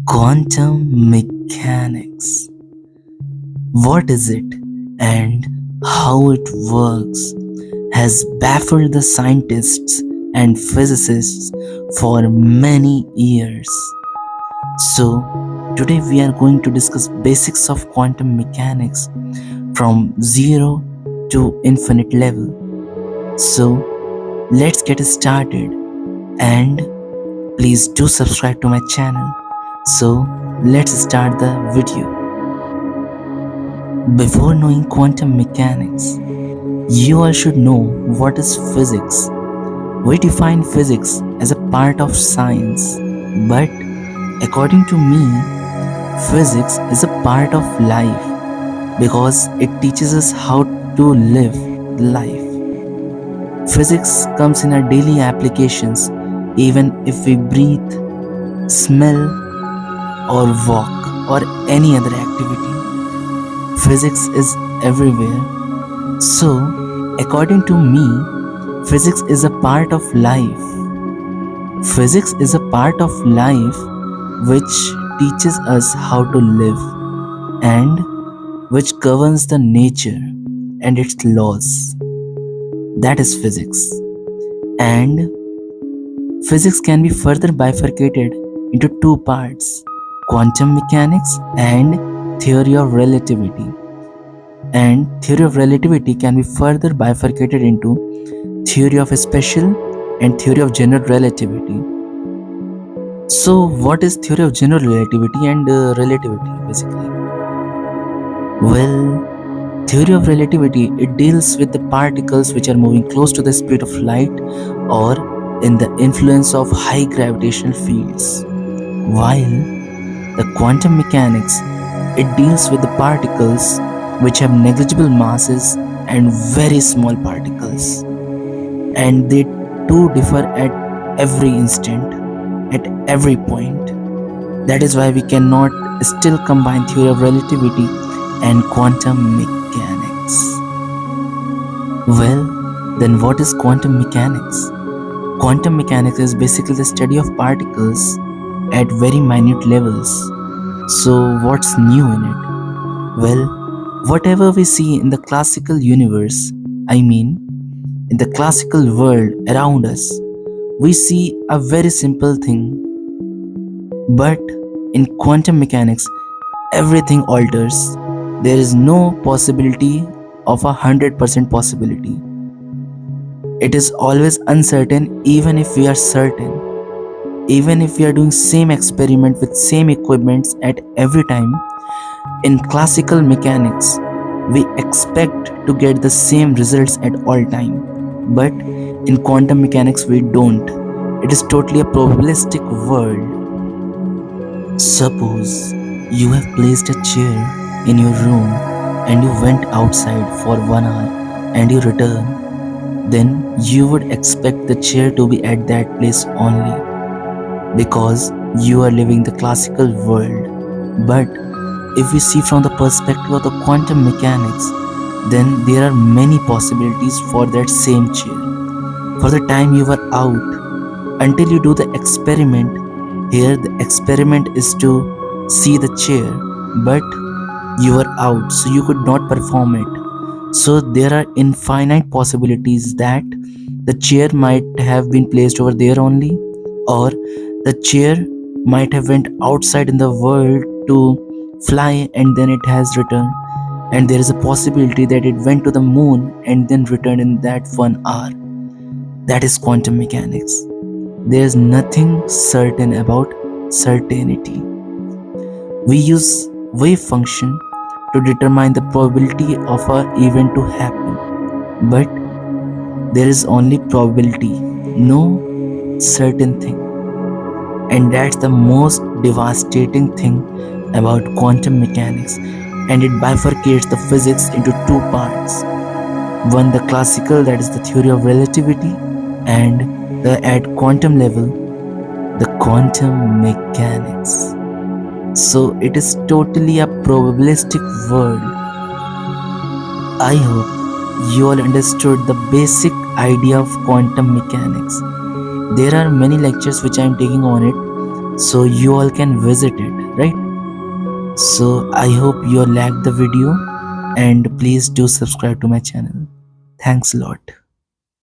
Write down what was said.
Quantum mechanics. What is it and how it works has baffled the scientists and physicists for many years. So, today we are going to discuss basics of quantum mechanics from zero to infinite level. So, let's get started and please do subscribe to my channel. So, let's start the video. Before knowing quantum mechanics, you all should know what is physics. We define physics as a part of science, but according to me, physics is a part of life because it teaches us how to live life. Physics comes in our daily applications, even if we breathe, smell, or walk, or any other activity. Physics is everywhere. So, according to me, physics is a part of life. Physics is a part of life which teaches us how to live and which governs the nature and its laws. That is physics. And physics can be further bifurcated into two parts: quantum mechanics and theory of relativity. And theory of relativity can be further bifurcated into theory of special and theory of general relativity. So, what is theory of general relativity and relativity basically? Well, theory of relativity, it deals with the particles which are moving close to the speed of light or in the influence of high gravitational fields, while the quantum mechanics, it deals with the particles which have negligible masses and very small particles, and they too differ at every instant, at every point. That is why we cannot still combine theory of relativity and quantum mechanics. Well, then what is quantum mechanics? Quantum mechanics is basically the study of particles at very minute levels. So, what's new in it? Well, whatever we see in the classical universe, I mean, in the classical world around us, we see a very simple thing. But in quantum mechanics, everything alters. There is no possibility of 100% possibility. It is always uncertain even if we are certain. Even if we are doing same experiment with same equipments at every time, in classical mechanics, we expect to get the same results at all time. But in quantum mechanics, we don't. It is totally a probabilistic world. Suppose you have placed a chair in your room and you went outside for 1 hour and you return, then you would expect the chair to be at that place only, because you are living the classical world. But if we see from the perspective of the quantum mechanics, then there are many possibilities for that same chair. For the time you were out, until you do the experiment, here the experiment is to see the chair, but you were out, so you could not perform it. So there are infinite possibilities that the chair might have been placed over there only, or the chair might have went outside in the world to fly and then it has returned, and there is a possibility that it went to the moon and then returned in that 1 hour. That is quantum mechanics. There is nothing certain about certainty. We use wave function to determine the probability of an event to happen, but there is only probability, no certain thing. And that's the most devastating thing about quantum mechanics, and it bifurcates the physics into two parts. One, the classical, that is the theory of relativity, and the at quantum level, the quantum mechanics. So it is totally a probabilistic world. I hope you all understood the basic idea of quantum mechanics. There are many lectures which I am taking on it, so you all can visit it, right? So I hope you all liked the video, and please do subscribe to my channel. Thanks a lot.